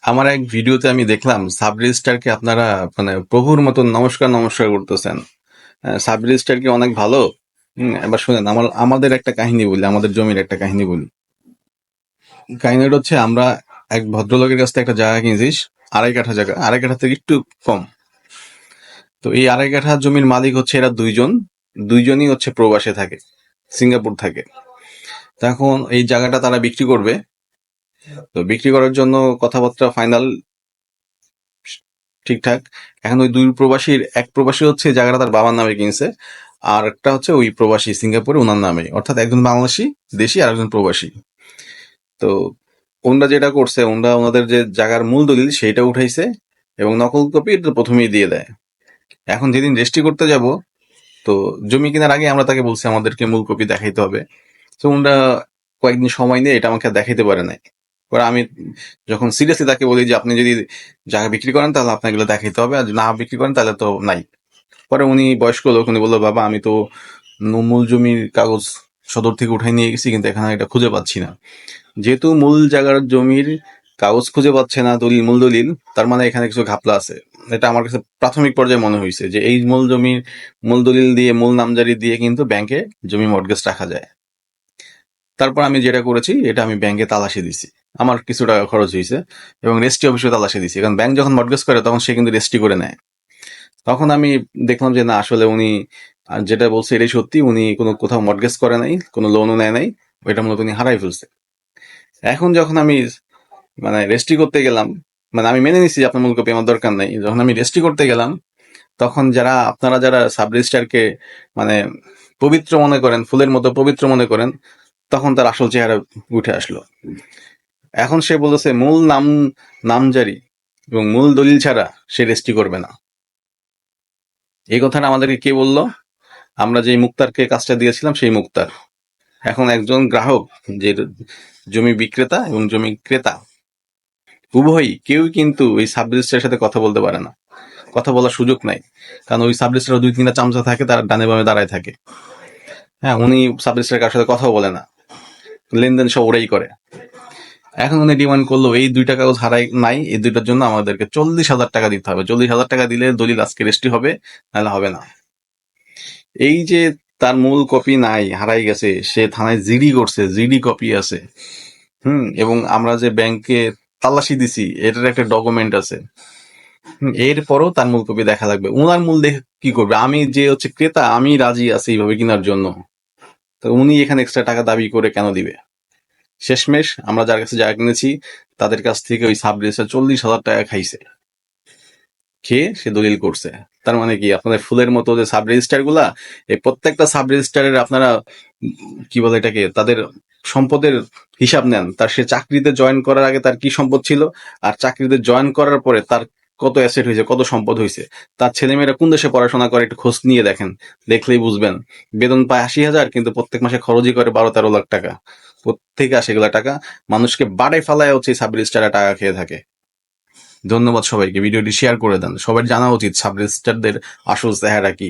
আমার এক ভিডিওতে আমি দেখলাম সাব রেজিস্ট্রারকে আপনারা মানে প্রভুর মতন নমস্কার নমস্কার করতেছেন। সাব রেজিস্ট্রার কি অনেক ভালো? এবার শুনেন, আমাদের একটা কাহিনী বলি, আমাদের জমির একটা কাহিনী বলি। কাহিনীটা হচ্ছে, আমরা এক ভদ্রলোকের কাছ থেকে একটা জায়গা কিনেছিস, 2.5 কাঠা জায়গা, 2.5 কাঠা থেকে একটু কম। তো এই 2.5 কাঠা জমির মালিক হচ্ছে এরা দুইজনই হচ্ছে প্রবাসে থাকে, সিঙ্গাপুর থাকে। তখন এই জায়গাটা তারা বিক্রি করবে। তো বিক্রি করার জন্য কথাবার্তা ফাইনাল ঠিকঠাক। এখন ওই এক প্রবাসী হচ্ছে জায়গাটা তার বাবার নামে কিনছে, আর একটা হচ্ছে ওই প্রবাসী সিঙ্গাপুরে ওনার নামে, অর্থাৎ একজন বাংলাদেশি দেশি আর একজন প্রবাসী। তো ওনরা যেটা করছে, ওনাদের যে জায়গার মূল দলিল সেইটা উঠাইছে এবং নকল কপি এটা প্রথমেই দিয়ে দেয়। এখন যেদিন রেজিস্ট্রি করতে যাব, তো জমি কেনার আগে আমরা তাকে বলছি আমাদেরকে মূল কপি দেখাইতে হবে। তো ওনরা কয়েকদিন সময় নিয়ে এটা আমাকে দেখাইতে পারে নাই। পরে আমি যখন সিরিয়াসলি তাকে বলি যে আপনি যদি জায়গা বিক্রি করেন তাহলে আপনাকে এগুলো দেখাইতে হবে, আর যদি না বিক্রি করেন তাহলে তো নাই। পরে উনি বয়স্ক লোক, উনি বললো, বাবা আমি তো মূল জমির কাগজ সদর থেকে উঠাই নিয়ে গেছি, কিন্তু এখানে এটা খুঁজে পাচ্ছি না। যেহেতু মূল জায়গার জমির কাগজ খুঁজে পাচ্ছে না, মূল দলিল, তার মানে এখানে কিছু ঘাপলা আছে। এটা আমার কাছে প্রাথমিক পর্যায়ে মনে হয়েছে যে এই মূল দলিল দিয়ে, মূল নামজারি দিয়ে কিন্তু ব্যাংকে জমি মর্টগেজ রাখা যায়। তারপর আমি যেটা করেছি, এটা আমি ব্যাংকে তালাশি দিছি। আমার কিছু টাকা খরচ হয়েছে এবং রেজিস্ট্রি অফিসে তালাশি দিছি, কারণ ব্যাংক যখন মর্টগেজ করে তখন সে কিন্তু রেজিস্ট্রি করে নেয়। তখন আমি দেখলাম যে না, আসলে উনি যেটা বলছে এটাই সত্যি, উনি কোনো কোথাও মর্টগেজ করে নাই, কোনো লোনও নেয় নাই, ওইটা মূলত উনি হারাই ফেলছে। এখন যখন আমি মানে রেজিস্ট্রি করতে গেলাম, মানে আমি মেনে নিছি যে আপনার মূল কপি আমার দরকার নাই, যখন আমি রেজিস্ট্রি করতে গেলাম, তখন আপনারা যারা সাব রেজিস্ট্রারকে মানে পবিত্র মনে করেন, ফুলের মতো পবিত্র মনে করেন, তখন তার আসল চেহারা উঠে আসলো। এখন সে বলেছে মূল নামজারি এবং মূল দলিল ছাড়া সে রেজিস্ট্রি করবে না। এই কথাটা আমাদেরকে কে বললো? আমরা যে মুক্তারকে কাজটা দিয়েছিলাম সেই মুক্তার। এখন একজন গ্রাহক, যে জমি বিক্রেতা এবং জমি ক্রেতা উভয়ই, কেউই কিন্তু ওই সাব রেজিস্ট্রারের সাথে কথা বলতে পারে না, কথা বলার সুযোগ নাই। কারণ ওই সাব রেজিস্ট্রার 2-3টা চামচা থাকে, তার ডানে বামে দাঁড়ায় থাকে। হ্যাঁ, উনি সাব রেজিস্ট্রার কারোর সাথে কথাও বলে না, লেনদেন সব ওরাই করে। এখন উনি ডিমান্ড করলো এই 2টা কাগজ হারাই নাই, এই 2টার জন্য আমাদেরকে 40,000 টাকা দিতে হবে। 40,000 টাকা দিলে দলিল আজকে রেজিস্ট্রি হবে, নাহলে হবে না। এই যে তার মূল কপি নাই, হারাই গেছে, সে থানায় জিডি করছে, জিডি কপি আছে। এবং আমরা যে ব্যাংকে তালাশি দিছি এটার একটা ডকুমেন্ট আছে। এরপরও তার মূল কপি দেখা লাগবে। উনার মূল দেখে কি করবে? আমি যে হচ্ছে ক্রেতা, আমি রাজি আছি এইভাবে কেনার জন্য, তো উনি এখানে এক্সট্রা টাকা দাবি করে কেন দিবে? শেষমেশ আমরা যার কাছে জায়গা কিনেছি তাদের কাছ থেকে ওই সাব রেজিস্ট্রার 40,000 টাকা খাইছে, খেয়ে সে দলিল করছে। তার মানে কি, আপনাদের ফুলের মতো যে সাব রেজিস্ট্রার গুলা, এই প্রত্যেকটা সাব রেজিস্ট্রারের আপনারা কি বলে এটাকে, তাদের সম্পদের হিসাব নেন। তার সে চাকরিতে জয়েন করার আগে তার কি সম্পদ ছিল, আর চাকরিতে জয়েন করার পরে তার কত অ্যাসেট হয়েছে, কত সম্পদ হয়েছে, তার ছেলেমেয়েরা কোন দেশে পড়াশোনা করে একটু খোঁজ নিয়ে দেখেন, দেখলেই বুঝবেন। বেতন পায় 80,000, কিন্তু প্রত্যেক মাসে খরচই করে 12-13 লাখ টাকা। প্রত্যেকে সেগুলা টাকা মানুষকে বাড়াই ফালায় হচ্ছে সাব রেজিস্ট্রাররা টাকা খেয়ে থাকে। ধন্যবাদ সবাইকে, ভিডিওটি শেয়ার করে দেন, সবার জানা উচিত সাব রেজিস্ট্রারদের আসল চেহারা কি।